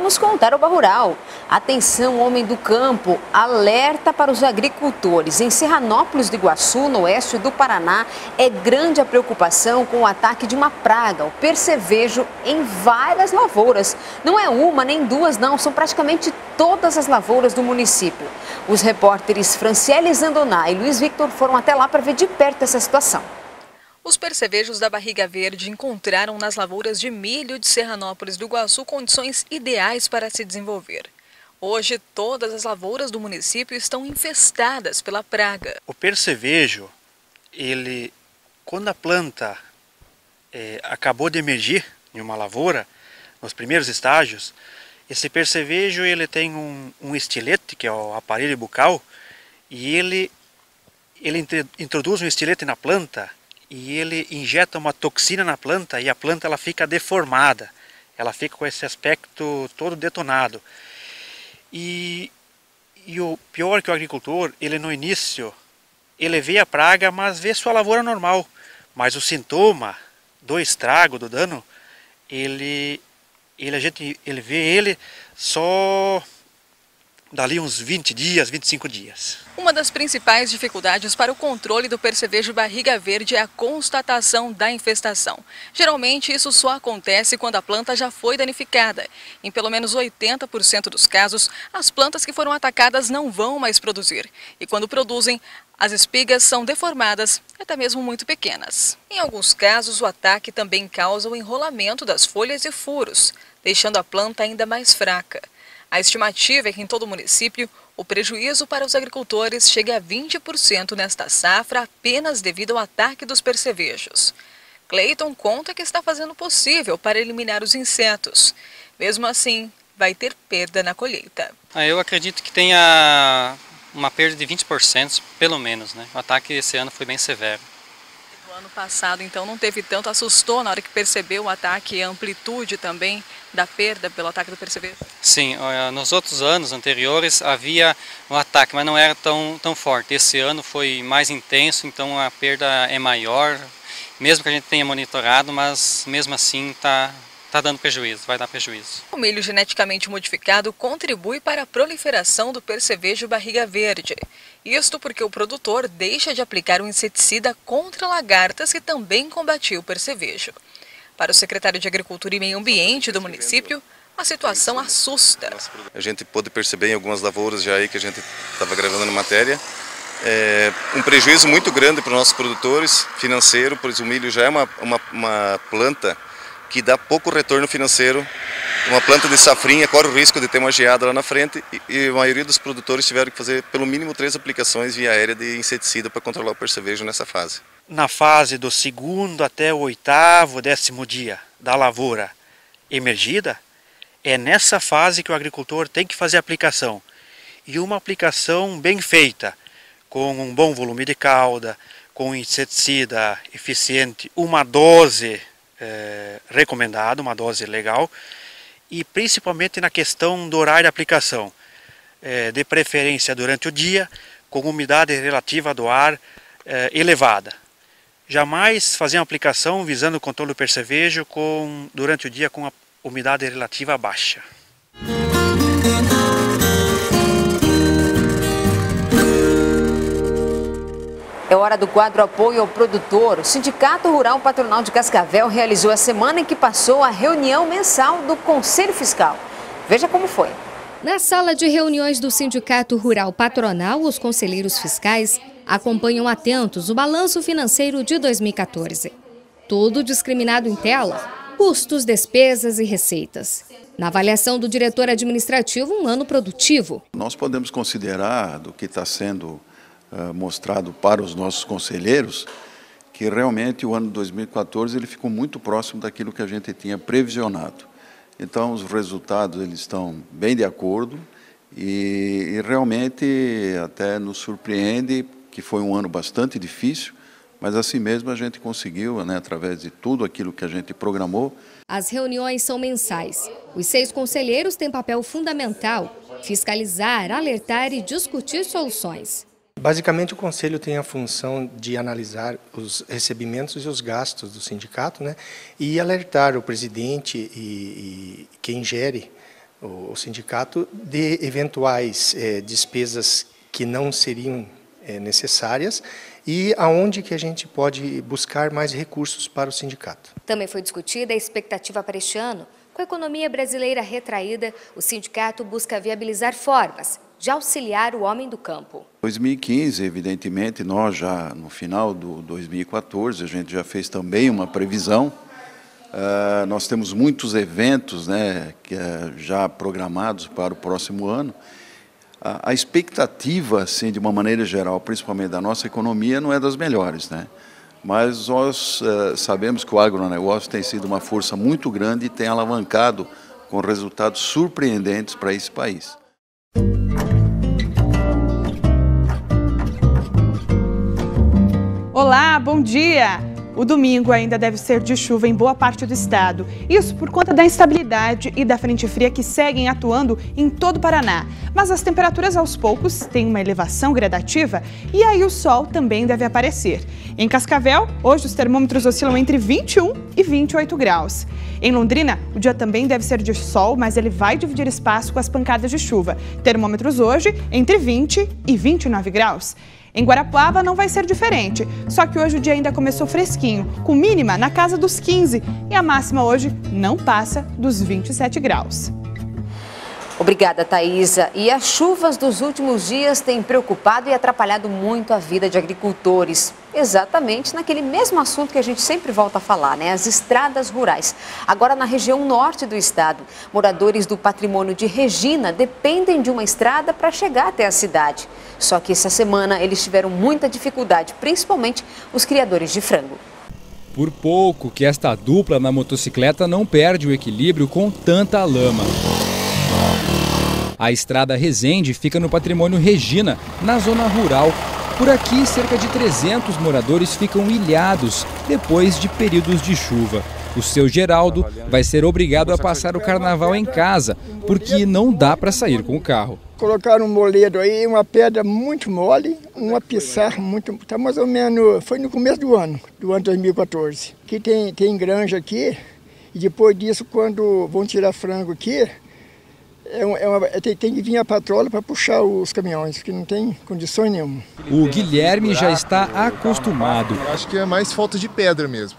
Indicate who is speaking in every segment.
Speaker 1: Vamos com o Tarouba Rural. Atenção, homem do campo, alerta para os agricultores. Em Serranópolis do Iguaçu, no oeste do Paraná, é grande a preocupação com o ataque de uma praga, o percevejo, em várias lavouras. Não é uma nem duas, não, são praticamente todas as lavouras do município. Os repórteres Franciele Zandoná e Luiz Victor foram até lá para ver de perto essa situação.
Speaker 2: Os percevejos da barriga verde encontraram nas lavouras de milho de Serranópolis do Iguaçu condições ideais para se desenvolver. Hoje, todas as lavouras do município estão infestadas pela praga.
Speaker 3: O percevejo, quando a planta acabou de emergir em uma lavoura, nos primeiros estágios, esse percevejo tem um estilete, que é o aparelho bucal, e ele introduz um estilete na planta e ele injeta uma toxina na planta e a planta ela fica deformada, ela fica com esse aspecto todo detonado. E o pior é que o agricultor, no início, ele vê a praga, mas vê sua lavoura normal, mas o sintoma do estrago, do dano, ele vê ele só dali uns 20 dias, 25 dias.
Speaker 2: Uma das principais dificuldades para o controle do percevejo barriga verde é a constatação da infestação. Geralmente isso só acontece quando a planta já foi danificada. Em pelo menos 80% dos casos, as plantas que foram atacadas não vão mais produzir. E quando produzem, as espigas são deformadas e até mesmo muito pequenas. Em alguns casos, o ataque também causa o enrolamento das folhas e furos, deixando a planta ainda mais fraca. A estimativa é que em todo o município, o prejuízo para os agricultores chegue a 20% nesta safra apenas devido ao ataque dos percevejos. Cleiton conta que está fazendo o possível para eliminar os insetos. Mesmo assim, vai ter perda na colheita.
Speaker 4: Eu acredito que tenha uma perda de 20%, pelo menos, né? O ataque esse ano foi bem severo.
Speaker 2: No ano passado, então, não teve tanto, assustou na hora que percebeu o ataque e a amplitude também da perda pelo ataque do percevejo?
Speaker 4: Sim, nos outros anos anteriores havia um ataque, mas não era tão forte. Esse ano foi mais intenso, então a perda é maior, mesmo que a gente tenha monitorado, mas mesmo assim está dando prejuízo, vai dar prejuízo.
Speaker 2: O milho geneticamente modificado contribui para a proliferação do percevejo barriga verde. Isto porque o produtor deixa de aplicar um inseticida contra lagartas que também combatia o percevejo. Para o secretário de Agricultura e Meio Ambiente do município, a situação assusta.
Speaker 5: A gente pôde perceber em algumas lavouras já aí que a gente estava gravando na matéria, um prejuízo muito grande para os nossos produtores financeiro, pois o milho já é uma planta que dá pouco retorno financeiro. Uma planta de safrinha corre o risco de ter uma geada lá na frente e a maioria dos produtores tiveram que fazer pelo mínimo 3 aplicações via aérea de inseticida para controlar o percevejo nessa fase.
Speaker 3: Na fase do 2º até o 8º, 10º dia da lavoura emergida, é nessa fase que o agricultor tem que fazer a aplicação. E uma aplicação bem feita, com um bom volume de cauda, com inseticida eficiente, uma dose recomendada, uma dose legal, e principalmente na questão do horário de aplicação, de preferência durante o dia, com umidade relativa do ar elevada. Jamais fazer uma aplicação visando o controle do percevejo durante o dia com a umidade relativa baixa.
Speaker 1: É hora do quadro Apoio ao Produtor. O Sindicato Rural Patronal de Cascavel realizou a semana em que passou a reunião mensal do Conselho Fiscal. Veja como foi.
Speaker 6: Na sala de reuniões do Sindicato Rural Patronal, os conselheiros fiscais acompanham atentos o balanço financeiro de 2014. Tudo discriminado em tela: custos, despesas e receitas. Na avaliação do diretor administrativo, um ano produtivo.
Speaker 7: Nós podemos considerar, do que está sendo mostrado para os nossos conselheiros, que realmente o ano 2014 ele ficou muito próximo daquilo que a gente tinha previsionado. Então os resultados eles estão bem de acordo e realmente até nos surpreende que foi um ano bastante difícil, mas assim mesmo a gente conseguiu, através de tudo aquilo que a gente programou.
Speaker 6: As reuniões são mensais. Os 6 conselheiros têm papel fundamental: fiscalizar, alertar e discutir soluções.
Speaker 8: Basicamente, o Conselho tem a função de analisar os recebimentos e os gastos do sindicato, e alertar o presidente e quem gere o sindicato de eventuais despesas que não seriam necessárias e aonde que a gente pode buscar mais recursos para o sindicato.
Speaker 6: Também foi discutida a expectativa para este ano. Com a economia brasileira retraída, o sindicato busca viabilizar formas de auxiliar o homem do campo.
Speaker 7: 2015, evidentemente, nós já no final do 2014, a gente já fez também uma previsão. Nós temos muitos eventos, né, já programados para o próximo ano. A expectativa, assim, de uma maneira geral, principalmente da nossa economia, não é das melhores, né? Mas nós sabemos que o agronegócio tem sido uma força muito grande e tem alavancado com resultados surpreendentes para esse país.
Speaker 9: Olá, bom dia! O domingo ainda deve ser de chuva em boa parte do estado. Isso por conta da instabilidade e da frente fria que seguem atuando em todo o Paraná. Mas as temperaturas aos poucos têm uma elevação gradativa e aí o sol também deve aparecer. Em Cascavel, hoje os termômetros oscilam entre 21 e 28 graus. Em Londrina, o dia também deve ser de sol, mas ele vai dividir espaço com as pancadas de chuva. Termômetros hoje entre 20 e 29 graus. Em Guarapuava não vai ser diferente, só que hoje o dia ainda começou fresquinho, com mínima na casa dos 15 e a máxima hoje não passa dos 27 graus.
Speaker 1: Obrigada, Thaisa. E as chuvas dos últimos dias têm preocupado e atrapalhado muito a vida de agricultores. Exatamente naquele mesmo assunto que a gente sempre volta a falar, né? As estradas rurais. Agora, na região norte do estado, moradores do patrimônio de Regina dependem de uma estrada para chegar até a cidade. Só que essa semana eles tiveram muita dificuldade, principalmente os criadores de frango.
Speaker 10: Por pouco que esta dupla na motocicleta não perde o equilíbrio com tanta lama. A estrada Resende fica no patrimônio Regina, na zona rural. Por aqui, cerca de 300 moradores ficam ilhados depois de períodos de chuva. O seu Geraldo vai ser obrigado a passar o carnaval em casa, porque não dá para sair com o carro.
Speaker 11: Colocaram um moledo aí, uma pedra muito mole, uma pissarra muito... Tá mais ou menos... Foi no começo do ano 2014. Aqui tem granja aqui, e depois disso, quando vão tirar frango aqui, tem que vir a patrola para puxar os caminhões, porque não tem condições nenhuma.
Speaker 10: O Guilherme já está acostumado.
Speaker 12: Acho que é mais falta de pedra mesmo,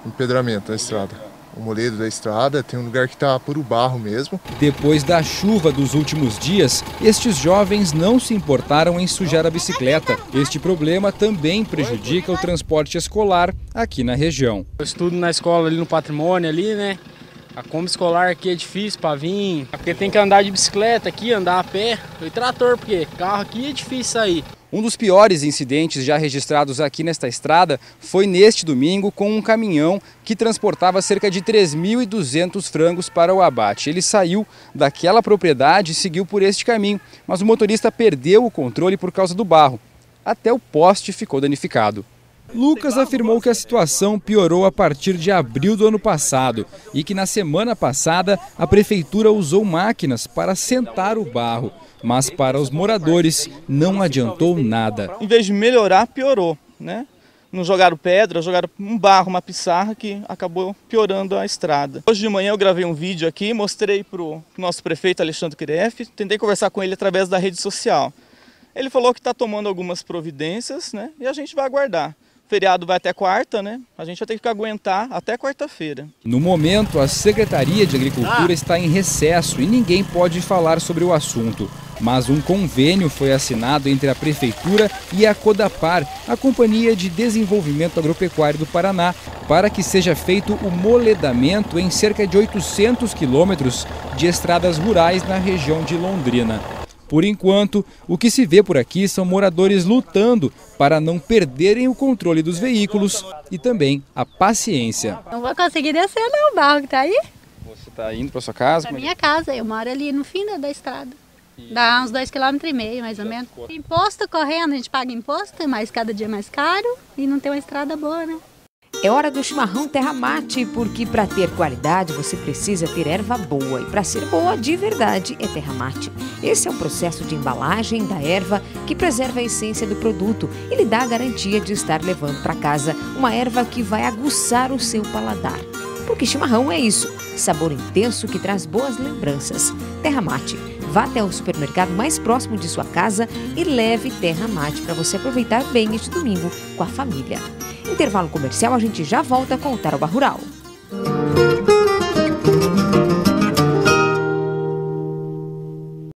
Speaker 12: empedramento da estrada. O moledo da estrada tem um lugar que está puro barro mesmo.
Speaker 10: Depois da chuva dos últimos dias, estes jovens não se importaram em sujar a bicicleta. Este problema também prejudica o transporte escolar aqui na região.
Speaker 13: Eu estudo na escola ali no patrimônio ali, né? A Kombi escolar aqui é difícil para vir, porque tem que andar de bicicleta aqui, andar a pé, e trator, porque carro aqui é difícil sair.
Speaker 10: Um dos piores incidentes já registrados aqui nesta estrada foi neste domingo com um caminhão que transportava cerca de 3.200 frangos para o abate. Ele saiu daquela propriedade e seguiu por este caminho, mas o motorista perdeu o controle por causa do barro. Até o poste ficou danificado. Lucas afirmou que a situação piorou a partir de abril do ano passado e que na semana passada a prefeitura usou máquinas para assentar o barro, mas para os moradores não adiantou nada.
Speaker 14: Em vez de melhorar, piorou, né? Não jogaram pedra, jogaram um barro, uma pissarra que acabou piorando a estrada. Hoje de manhã eu gravei um vídeo aqui, mostrei para o nosso prefeito Alexandre Kiref, tentei conversar com ele através da rede social. Ele falou que está tomando algumas providências, né? E a gente vai aguardar. O feriado vai até quarta, né? A gente vai ter que aguentar até quarta-feira.
Speaker 10: No momento, a Secretaria de Agricultura está em recesso e ninguém pode falar sobre o assunto. Mas um convênio foi assinado entre a Prefeitura e a Codapar, a Companhia de Desenvolvimento Agropecuário do Paraná, para que seja feito o moledamento em cerca de 800 quilômetros de estradas rurais na região de Londrina. Por enquanto, o que se vê por aqui são moradores lutando para não perderem o controle dos veículos e também a paciência.
Speaker 15: Não vou conseguir descer não, o barro que está aí.
Speaker 10: Você está indo para sua casa?
Speaker 15: Para minha casa, eu moro ali no fim da estrada. Dá uns 2,5 km mais ou menos. Imposto correndo, a gente paga imposto, mas cada dia mais caro e não tem uma estrada boa, né?
Speaker 1: É hora do chimarrão Terra Mate, porque para ter qualidade você precisa ter erva boa. E para ser boa de verdade é Terra Mate. Esse é o processo de embalagem da erva que preserva a essência do produto e lhe dá a garantia de estar levando para casa uma erva que vai aguçar o seu paladar. Porque chimarrão é isso, sabor intenso que traz boas lembranças. Terra Mate. Vá até o supermercado mais próximo de sua casa e leve Terra Mate para você aproveitar bem este domingo com a família. Intervalo comercial, a gente já volta com o Tarobá Rural.